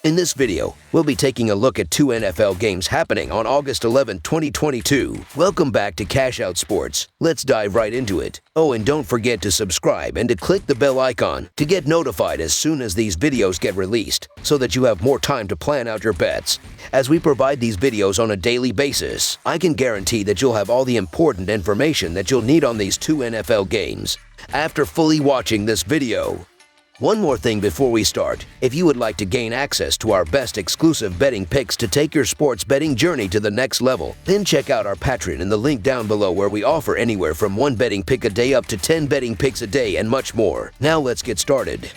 In this video, we'll be taking a look at two NFL games happening on August 11, 2022. Welcome back to Cash Out Sports. Let's dive right into it. Oh, and don't forget to subscribe and to click the bell icon to get notified as soon as these videos get released, so that you have more time to plan out your bets. As we provide these videos on a daily basis, I can guarantee that you'll have all the important information that you'll need on these two NFL games after fully watching this video. One more thing before we start. If you would like to gain access to our best exclusive betting picks to take your sports betting journey to the next level, then check out our Patreon in the link down below, where we offer anywhere from 1 betting pick a day up to 10 betting picks a day and much more. Now let's get started.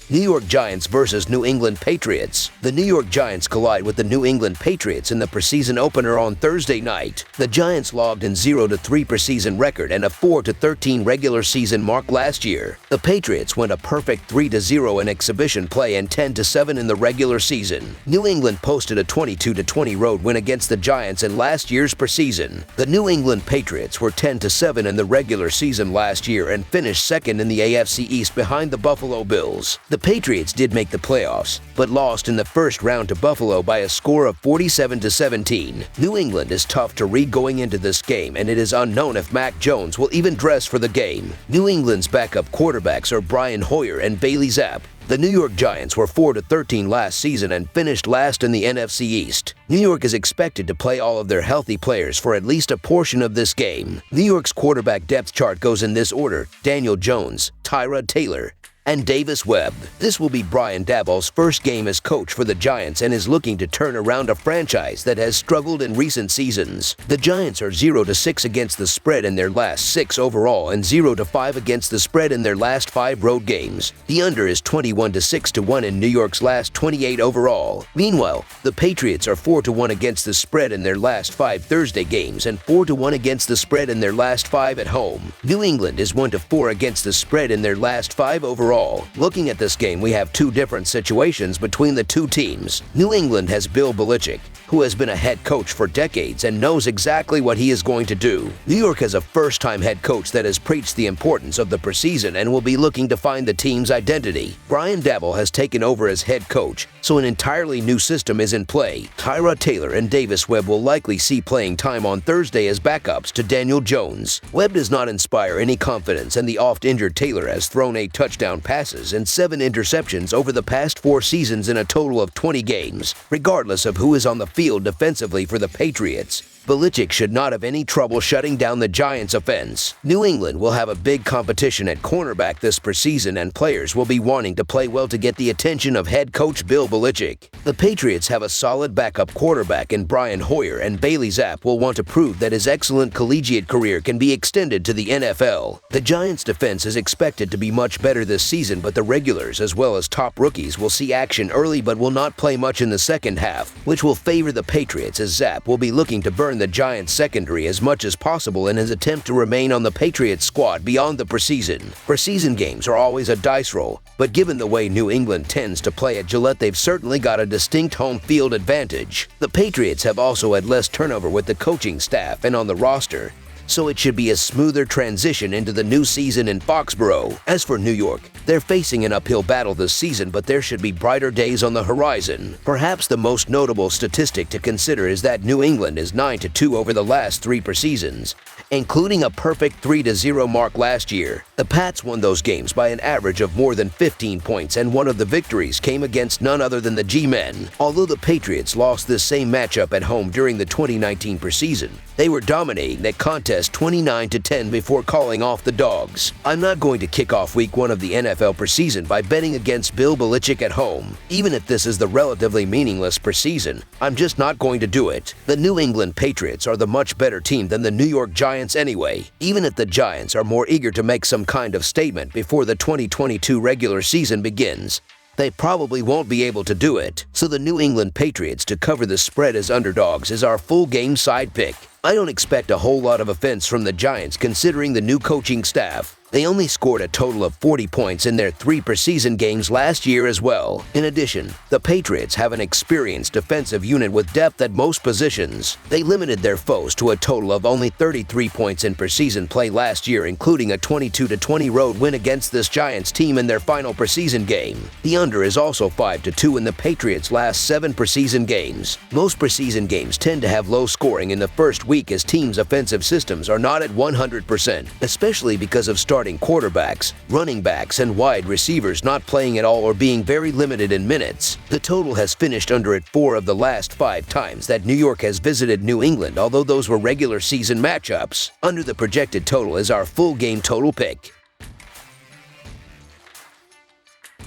New York Giants versus New England Patriots. The New York Giants collide with the New England Patriots in the preseason opener on Thursday night. The Giants logged in 0-3 preseason record and a 4-13 regular season mark last year. The Patriots went a perfect 3-0 in exhibition play and 10-7 in the regular season. New England posted a 22-20 road win against the Giants in last year's preseason. The New England Patriots were 10-7 in the regular season last year and finished second in the AFC East behind the Buffalo Bills. The Patriots did make the playoffs, but lost in the first round to Buffalo by a score of 47-17. New England is tough to read going into this game, and it is unknown if Mac Jones will even dress for the game. New England's backup quarterbacks are Brian Hoyer and Bailey Zappi. The New York Giants were 4-13 last season and finished last in the NFC East. New York is expected to play all of their healthy players for at least a portion of this game. New York's quarterback depth chart goes in this order: Daniel Jones, Tyrod Taylor, and Davis Webb. This will be Brian Daboll's first game as coach for the Giants and is looking to turn around a franchise that has struggled in recent seasons. The Giants are 0-6 against the spread in their last 6 overall and 0-5 against the spread in their last 5 road games. The under is 21-6-1 in New York's last 28 overall. Meanwhile, the Patriots are 4-1 against the spread in their last 5 Thursday games and 4-1 against the spread in their last 5 at home. New England is 1-4 against the spread in their last 5 overall. Looking at this game, we have two different situations between the two teams. New England has Bill Belichick, who has been a head coach for decades and knows exactly what he is going to do. New York has a first-time head coach that has preached the importance of the preseason and will be looking to find the team's identity. Brian Daboll has taken over as head coach, so an entirely new system is in play. Tyrod Taylor and Davis Webb will likely see playing time on Thursday as backups to Daniel Jones. Webb does not inspire any confidence, and the oft-injured Taylor has thrown 8 touchdown passes and 7 interceptions over the past 4 seasons in a total of 20 games. Regardless of who is on the field defensively for the Patriots, Belichick should not have any trouble shutting down the Giants' offense. New England will have a big competition at cornerback this preseason, and players will be wanting to play well to get the attention of head coach Bill Belichick. The Patriots have a solid backup quarterback in Brian Hoyer, and Bailey Zappi will want to prove that his excellent collegiate career can be extended to the NFL. The Giants' defense is expected to be much better this season, but the regulars as well as top rookies will see action early but will not play much in the second half, which will favor the Patriots, as Zappi will be looking to burn the Giants' secondary as much as possible in his attempt to remain on the Patriots squad beyond the preseason. Preseason games are always a dice roll, but given the way New England tends to play at Gillette, they've certainly got a distinct home field advantage. The Patriots have also had less turnover with the coaching staff and on the roster, so it should be a smoother transition into the new season in Foxborough. As for New York, they're facing an uphill battle this season, but there should be brighter days on the horizon. Perhaps the most notable statistic to consider is that New England is 9-2 over the last 3 preseasons, including a perfect 3-0 mark last year. The Pats won those games by an average of more than 15 points, and one of the victories came against none other than the G-Men. Although the Patriots lost this same matchup at home during the 2019 preseason, they were dominating that contest 29-10 before calling off the Dogs. I'm not going to kick off week 1 of the NFL preseason by betting against Bill Belichick at home. Even if this is the relatively meaningless preseason, I'm just not going to do it. The New England Patriots are the much better team than the New York Giants anyway. Even if the Giants are more eager to make some kind of statement before the 2022 regular season begins, they probably won't be able to do it. So the New England Patriots to cover the spread as underdogs is our full game side pick. I don't expect a whole lot of offense from the Giants considering the new coaching staff. They only scored a total of 40 points in their 3 preseason games last year as well. In addition, the Patriots have an experienced defensive unit with depth at most positions. They limited their foes to a total of only 33 points in preseason play last year, including a 22-20 road win against this Giants team in their final preseason game. The under is also 5-2 in the Patriots' last 7 preseason games. Most preseason games tend to have low scoring in the first week as teams' offensive systems are not at 100%, especially because of starting quarterbacks, running backs, and wide receivers not playing at all or being very limited in minutes. The total has finished under at 4 of the last 5 times that New York has visited New England, although those were regular season matchups. Under the projected total is our full game total pick.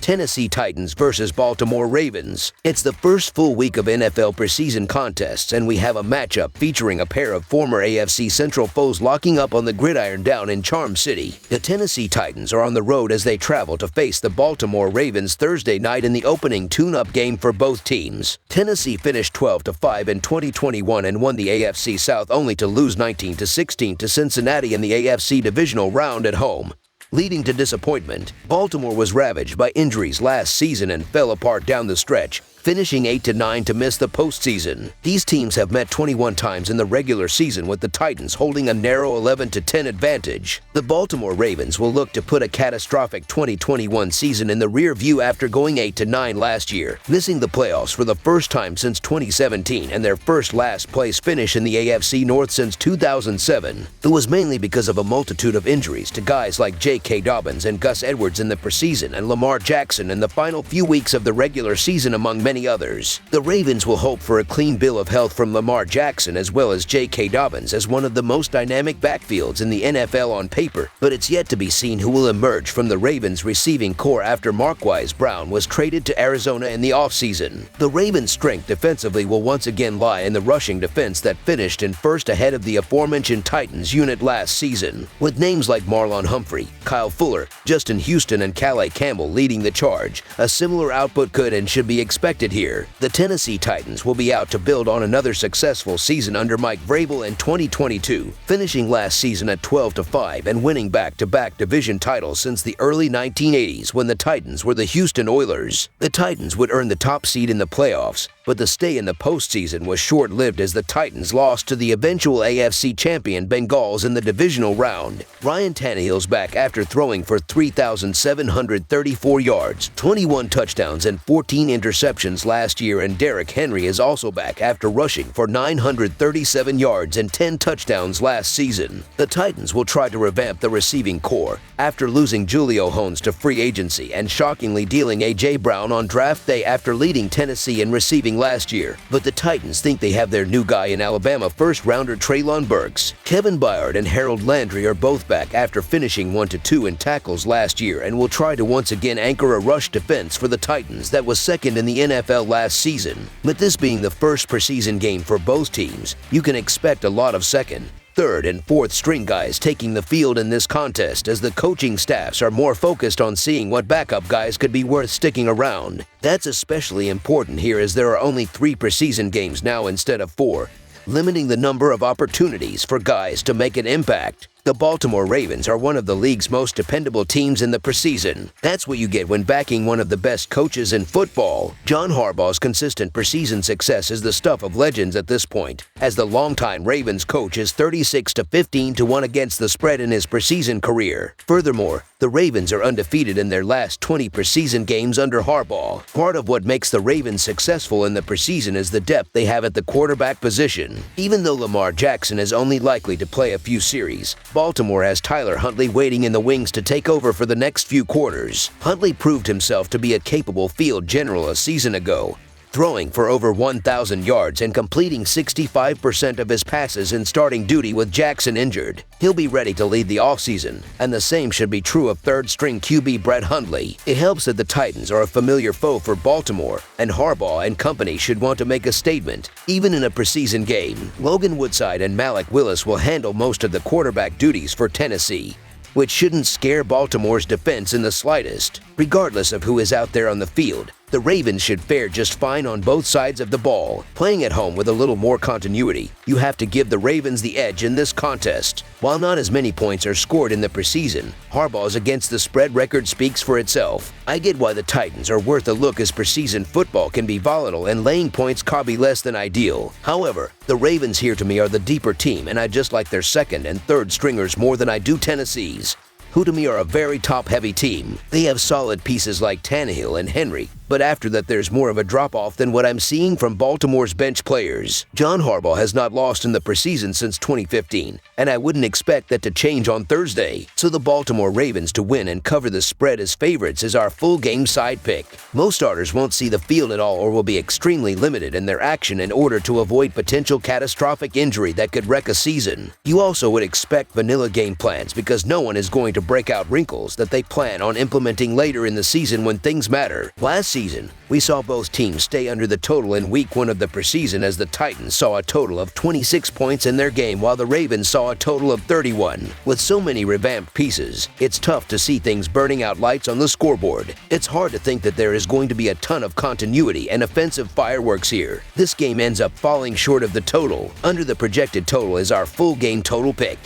Tennessee Titans versus Baltimore Ravens. It's the first full week of NFL preseason contests, and we have a matchup featuring a pair of former AFC Central foes locking up on the gridiron down in Charm City. The Tennessee Titans are on the road as they travel to face the Baltimore Ravens Thursday night in the opening tune-up game for both teams. Tennessee finished 12-5 in 2021 and won the AFC South only to lose 19-16 to Cincinnati in the AFC divisional round at home. Leading to disappointment, Baltimore was ravaged by injuries last season and fell apart down the stretch, finishing 8-9 to miss the postseason. These teams have met 21 times in the regular season, with the Titans holding a narrow 11-10 advantage. The Baltimore Ravens will look to put a catastrophic 2021 season in the rear view after going 8-9 last year, missing the playoffs for the first time since 2017 and their first last-place finish in the AFC North since 2007. It was mainly because of a multitude of injuries to guys like J.K. Dobbins and Gus Edwards in the preseason and Lamar Jackson in the final few weeks of the regular season, among many others. The Ravens will hope for a clean bill of health from Lamar Jackson as well as J.K. Dobbins as one of the most dynamic backfields in the NFL on paper, but it's yet to be seen who will emerge from the Ravens receiving core after Marquise Brown was traded to Arizona in the offseason. The Ravens' strength defensively will once again lie in the rushing defense that finished in first ahead of the aforementioned Titans unit last season, with names like Marlon Humphrey, Kyle Fuller, Justin Houston, and Calais Campbell leading the charge. A similar output could and should be expected here. The Tennessee Titans will be out to build on another successful season under Mike Vrabel in 2022, finishing last season at 12-5 and winning back-to-back division titles since the early 1980s when the Titans were the Houston Oilers. The Titans would earn the top seed in the playoffs, but the stay in the postseason was short-lived as the Titans lost to the eventual AFC champion Bengals in the divisional round. Ryan Tannehill's back after throwing for 3,734 yards, 21 touchdowns, and 14 interceptions last year, and Derrick Henry is also back after rushing for 937 yards and 10 touchdowns last season. The Titans will try to revamp the receiving core after losing Julio Jones to free agency and shockingly dealing A.J. Brown on draft day after leading Tennessee in receiving last year. But the Titans think they have their new guy in Alabama first-rounder Treylon Burks. Kevin Byard and Harold Landry are both back after finishing 1-2 in tackles last year and will try to once again anchor a rush defense for the Titans that was second in the NFL last season. With this being the first preseason game for both teams, you can expect a lot of second, third, and fourth string guys taking the field in this contest as the coaching staffs are more focused on seeing what backup guys could be worth sticking around. That's especially important here as there are only 3 preseason games now instead of 4, limiting the number of opportunities for guys to make an impact. The Baltimore Ravens are one of the league's most dependable teams in the preseason. That's what you get when backing one of the best coaches in football. John Harbaugh's consistent preseason success is the stuff of legends at this point, as the longtime Ravens coach is 36-15-1 against the spread in his preseason career. Furthermore, the Ravens are undefeated in their last 20 preseason games under Harbaugh. Part of what makes the Ravens successful in the preseason is the depth they have at the quarterback position. Even though Lamar Jackson is only likely to play a few series, Baltimore has Tyler Huntley waiting in the wings to take over for the next few quarters. Huntley proved himself to be a capable field general a season ago, throwing for over 1,000 yards and completing 65% of his passes in starting duty with Jackson injured. He'll be ready to lead the offseason, and the same should be true of third-string QB Brett Hundley. It helps that the Titans are a familiar foe for Baltimore, and Harbaugh and company should want to make a statement. Even in a preseason game, Logan Woodside and Malik Willis will handle most of the quarterback duties for Tennessee, which shouldn't scare Baltimore's defense in the slightest. Regardless of who is out there on the field, The Ravens should fare just fine on both sides of the ball. Playing at home with a little more continuity, you have to give the Ravens the edge in this contest. While not as many points are scored in the preseason, Harbaugh's against the spread record speaks for itself. I get why the Titans are worth a look, as preseason football can be volatile and laying points can be less than ideal. However, the Ravens here to me are the deeper team, and I just like their second and third stringers more than I do Tennessee's, who to me are a very top-heavy team. They have solid pieces like Tannehill and Henry, but after that there's more of a drop-off than what I'm seeing from Baltimore's bench players. John Harbaugh has not lost in the preseason since 2015, and I wouldn't expect that to change on Thursday. So the Baltimore Ravens to win and cover the spread as favorites is our full game side pick. Most starters won't see the field at all or will be extremely limited in their action in order to avoid potential catastrophic injury that could wreck a season. You also would expect vanilla game plans because no one is going to break out wrinkles that they plan on implementing later in the season when things matter. Last season, we saw both teams stay under the total in week 1 of the preseason, as the Titans saw a total of 26 points in their game while the Ravens saw a total of 31. With so many revamped pieces, it's tough to see things burning out lights on the scoreboard. It's hard to think that there is going to be a ton of continuity and offensive fireworks here. This game ends up falling short of the total. Under the projected total is our full game total pick.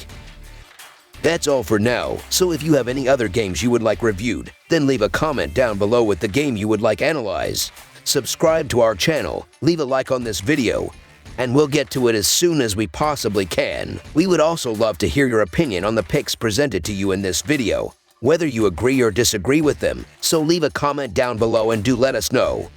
That's all for now, so if you have any other games you would like reviewed, then leave a comment down below with the game you would like analyzed. Subscribe to our channel, leave a like on this video, and we'll get to it as soon as we possibly can. We would also love to hear your opinion on the picks presented to you in this video, whether you agree or disagree with them, so leave a comment down below and do let us know.